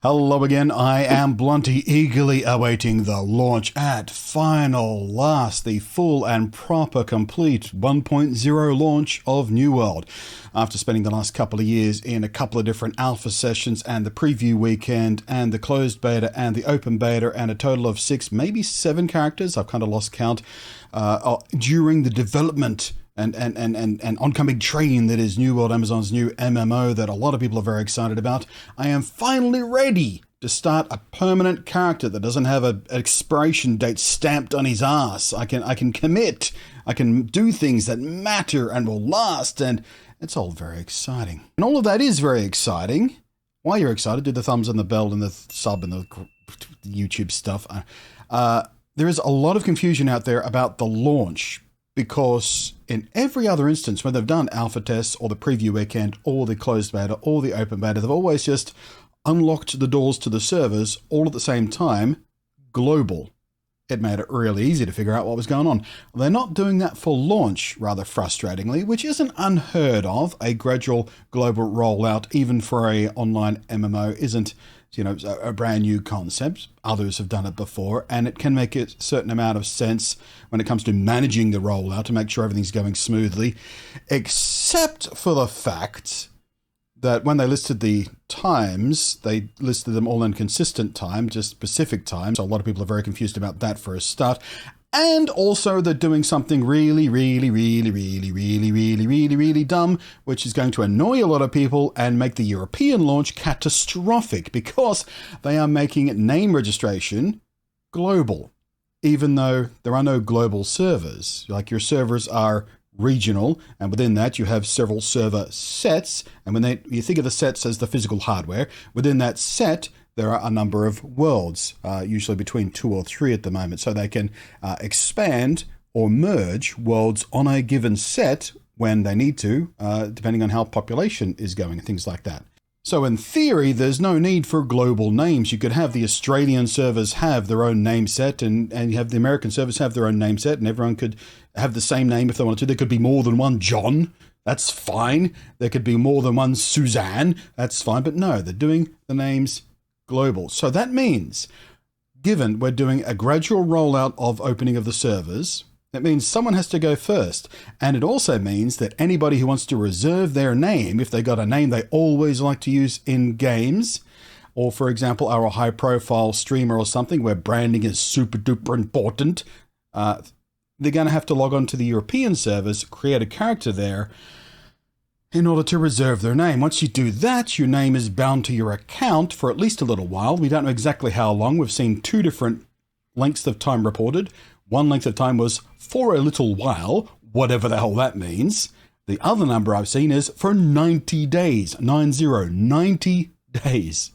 Hello again, I am Blunty, eagerly awaiting the launch at final last, the full and proper complete 1.0 launch of New World. After spending the last couple of years in a couple of different alpha sessions and the preview weekend and the closed beta and the open beta and a total of 6, maybe 7 characters, I've kind of lost count, during the development and oncoming train that is New World, Amazon's new MMO that a lot of people are very excited about, I am finally ready to start a permanent character that doesn't have an expiration date stamped on his ass. I can commit, I can do things that matter and will last, and it's all very exciting. And all of that is very exciting. While you're excited, do the thumbs and the bell and the sub and the YouTube stuff. There is a lot of confusion out there about the launch, because in every other instance, when they've done alpha tests or the preview weekend or the closed beta or the open beta, they've always just unlocked the doors to the servers all at the same time, global. It made it really easy to figure out what was going on. They're not doing that for launch, rather frustratingly, which isn't unheard of. A gradual global rollout, even for a online MMO, isn't a brand new concept. Others have done it before, and it can make a certain amount of sense when it comes to managing the rollout to make sure everything's going smoothly, except for the fact that when they listed the times, they listed them all in consistent time, just Pacific time. So a lot of people are very confused about that for a start. And also they're doing something really dumb, which is going to annoy a lot of people and make the European launch catastrophic, because they are making name registration global, even though there are no global servers. Like, your servers are regional, and within that you have several server sets, and when you think of the sets as the physical hardware, within that set there are a number of worlds, usually between 2 or 3 at the moment, so they can expand or merge worlds on a given set when they need to, depending on how population is going and things like that. So in theory, there's no need for global names. You could have the Australian servers have their own name set, and you have the American servers have their own name set, and everyone could have the same name if they wanted to. There could be more than one John. That's fine. There could be more than one Suzanne. That's fine. But no, they're doing the names global. So that means, given we're doing a gradual rollout of opening of the servers, that means someone has to go first. And it also means that anybody who wants to reserve their name, if they got a name they always like to use in games, or for example, are a high profile streamer or something where branding is super duper important, they're going to have to log on to the European servers, create a character there in order to reserve their name. Once you do that, your name is bound to your account for at least a little while. We don't know exactly how long. We've seen 2 different lengths of time reported. One length of time was for a little while, whatever the hell that means. The other number I've seen is for 90 days, 90 days.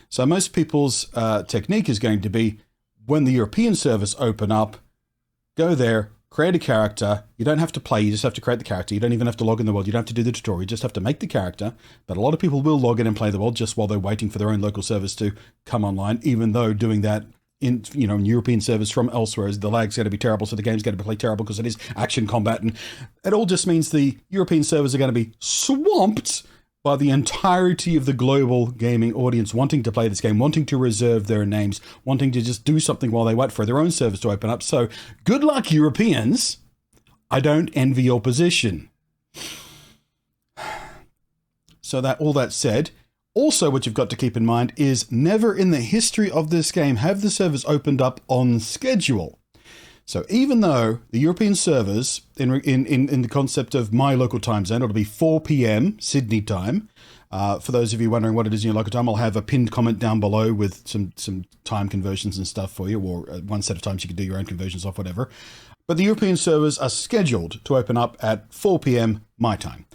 So most people's technique is going to be, when the European servers open up, go there, create a character. You don't have to play, you just have to create the character. You don't even have to log in the world. You don't have to do the tutorial. You just have to make the character. But a lot of people will log in and play the world just while they're waiting for their own local servers to come online, even though doing that in European servers from elsewhere, the lag's going to be terrible, so the game's going to play terrible because it is action combat. And it all just means the European servers are going to be swamped by the entirety of the global gaming audience wanting to play this game, wanting to reserve their names, wanting to just do something while they wait for their own servers to open up. So good luck, Europeans. I don't envy your position. So that all that said, also what you've got to keep in mind is never in the history of this game have the servers opened up on schedule. So even though the European servers, in the concept of my local time zone, it'll be 4 p.m. Sydney time. For those of you wondering what it is in your local time, I'll have a pinned comment down below with some time conversions and stuff for you, or one set of times you can do your own conversions off, whatever. But the European servers are scheduled to open up at 4 p.m. my time.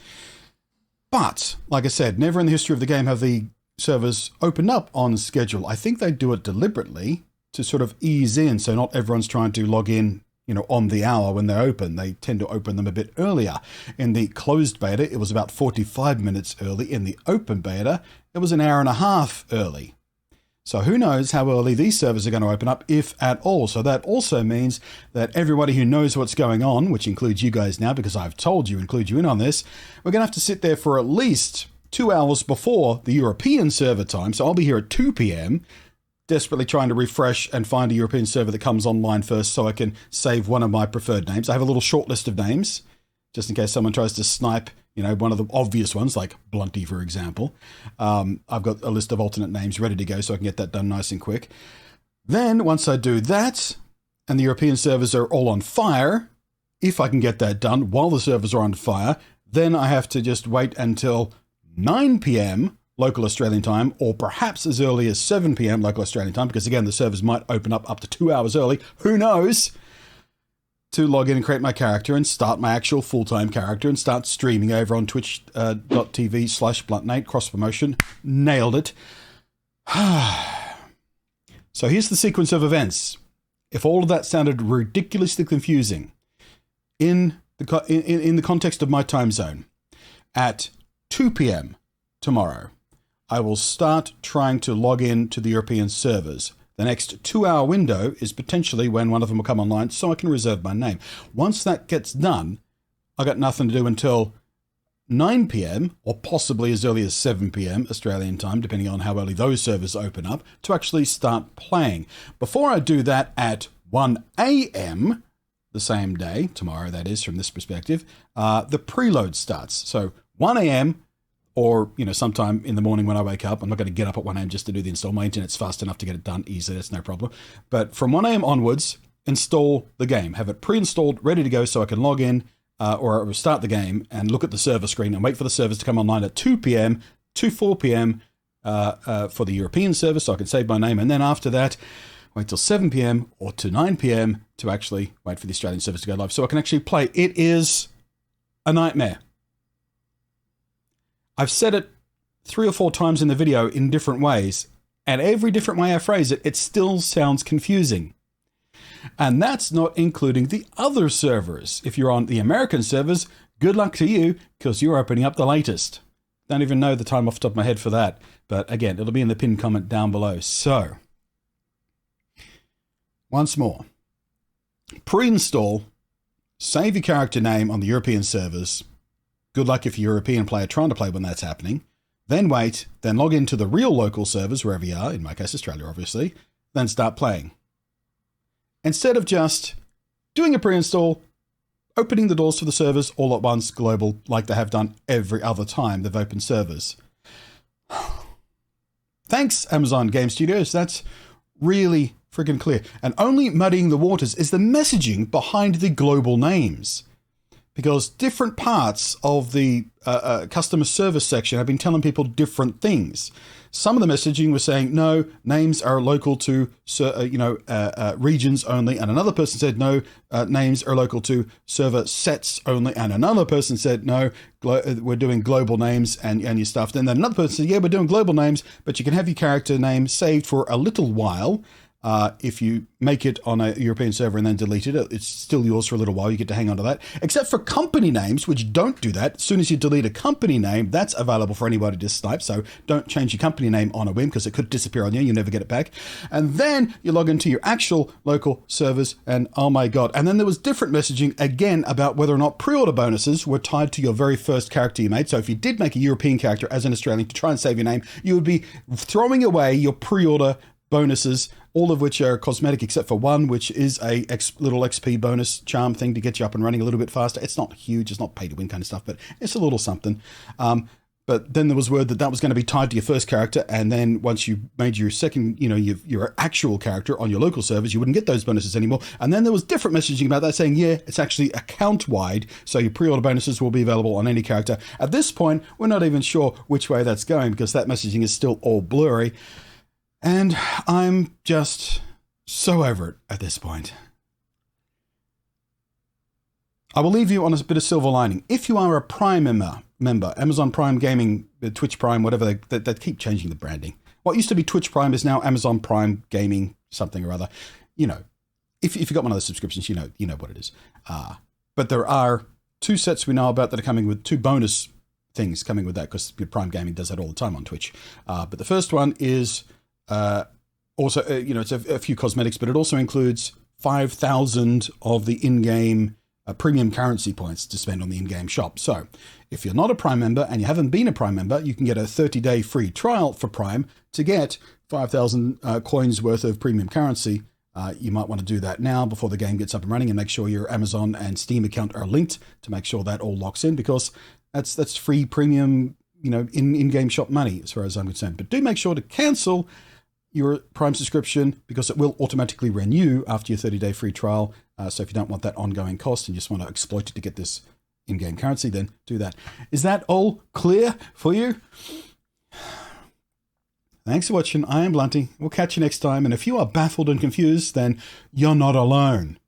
But, like I said, never in the history of the game have the servers opened up on schedule. I think they do it deliberately to sort of ease in, so not everyone's trying to log in, on the hour when they open. They tend to open them a bit earlier. In the closed beta, it was about 45 minutes early. In the open beta, it was an hour and a half early. So who knows how early these servers are going to open up, if at all. So that also means that everybody who knows what's going on, which includes you guys now, because I've told you, include you in on this, we're going to have to sit there for at least 2 hours before the European server time. So I'll be here at 2 p.m., desperately trying to refresh and find a European server that comes online first so I can save one of my preferred names. I have a little short list of names, just in case someone tries to snipe, one of the obvious ones, like Blunty, for example. I've got a list of alternate names ready to go so I can get that done nice and quick. Then, once I do that, and the European servers are all on fire, if I can get that done while the servers are on fire, then I have to just wait until 9 p.m. local Australian time, or perhaps as early as 7 p.m. local Australian time, because again, the servers might open up to 2 hours early, who knows, to log in and create my character and start my actual full-time character and start streaming over on twitch.tv/BluntNate, cross-promotion. Nailed it. So here's the sequence of events. If all of that sounded ridiculously confusing, in the context of my time zone, at 2 p.m. tomorrow, I will start trying to log in to the European servers. The next 2-hour window is potentially when one of them will come online, so I can reserve my name. Once that gets done, I got nothing to do until 9 p.m. or possibly as early as 7 p.m. Australian time, depending on how early those servers open up, to actually start playing. Before I do that at 1 a.m. the same day, tomorrow that is from this perspective, the preload starts. So 1 a.m. or, sometime in the morning when I wake up. I'm not going to get up at 1 a.m. just to do the install. My internet's fast enough to get it done easily. That's no problem. But from 1 a.m. onwards, install the game. Have it pre-installed, ready to go so I can log in or start the game and look at the server screen and wait for the servers to come online at 2 p.m. to 4 p.m. For the European server so I can save my name. And then after that, wait till 7 p.m. or to 9 p.m. to actually wait for the Australian servers to go live so I can actually play. It is a nightmare. I've said it 3 or 4 times in the video in different ways, and every different way I phrase it, it still sounds confusing. And that's not including the other servers. If you're on the American servers, good luck to you, because you're opening up the latest. Don't even know the time off the top of my head for that. But again, it'll be in the pinned comment down below. So, once more, pre-install, save your character name on the European servers. Good luck if you're a European player trying to play when that's happening. Then wait, then log into the real local servers, wherever you are, in my case Australia obviously, then start playing. Instead of just doing a pre-install, opening the doors for the servers all at once, global, like they have done every other time they've opened servers. Thanks, Amazon Game Studios. That's really freaking clear. And only muddying the waters is the messaging behind the global names. Because different parts of the customer service section have been telling people different things. Some of the messaging was saying, no, names are local to, regions only. And another person said, no, names are local to server sets only. And another person said, no, we're doing global names and your stuff. Then another person said, yeah, we're doing global names, but you can have your character name saved for a little while. If you make it on a European server and then delete it, it's still yours for a little while. You get to hang on to that. Except for company names, which don't do that. As soon as you delete a company name, that's available for anybody to snipe. So don't change your company name on a whim because it could disappear on you. You never get it back. And then you log into your actual local servers and oh my God. And then there was different messaging again about whether or not pre-order bonuses were tied to your very first character you made. So if you did make a European character as an Australian to try and save your name, you would be throwing away your pre-order bonuses, all of which are cosmetic except for one, which is a little XP bonus charm thing to get you up and running a little bit faster. It's not huge, it's not pay to win kind of stuff, but it's a little something. But then there was word that that was going to be tied to your first character, and then once you made your second, your actual character on your local servers, you wouldn't get those bonuses anymore. And then there was different messaging about that saying, yeah, it's actually account-wide, so your pre-order bonuses will be available on any character. At this point, we're not even sure which way that's going because that messaging is still all blurry. And I'm just so over it at this point. I will leave you on a bit of silver lining. If you are a Prime member, Amazon Prime Gaming, Twitch Prime, whatever, they keep changing the branding. What used to be Twitch Prime is now Amazon Prime Gaming something or other. If you got one of those subscriptions, you know what it is. But there are 2 sets we know about that are coming with 2 bonus things coming with that because Prime Gaming does that all the time on Twitch. But the first one is... also, it's a few cosmetics, but it also includes 5,000 of the in-game premium currency points to spend on the in-game shop. So if you're not a Prime member and you haven't been a Prime member, you can get a 30-day free trial for Prime to get 5,000 coins worth of premium currency. You might want to do that now before the game gets up and running, and make sure your Amazon and Steam account are linked to make sure that all locks in, because that's free premium, in-game shop money as far as I'm concerned. But do make sure to cancel your Prime subscription, because it will automatically renew after your 30-day free trial. So if you don't want that ongoing cost and you just want to exploit it to get this in-game currency, then do that. Is that all clear for you? Thanks for watching. I am Blunty. We'll catch you next time. And if you are baffled and confused, then you're not alone.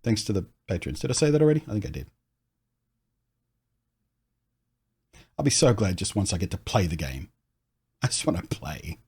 Thanks to the patrons. Did I say that already? I think I did. I'll be so glad just once I get to play the game. I just want to play.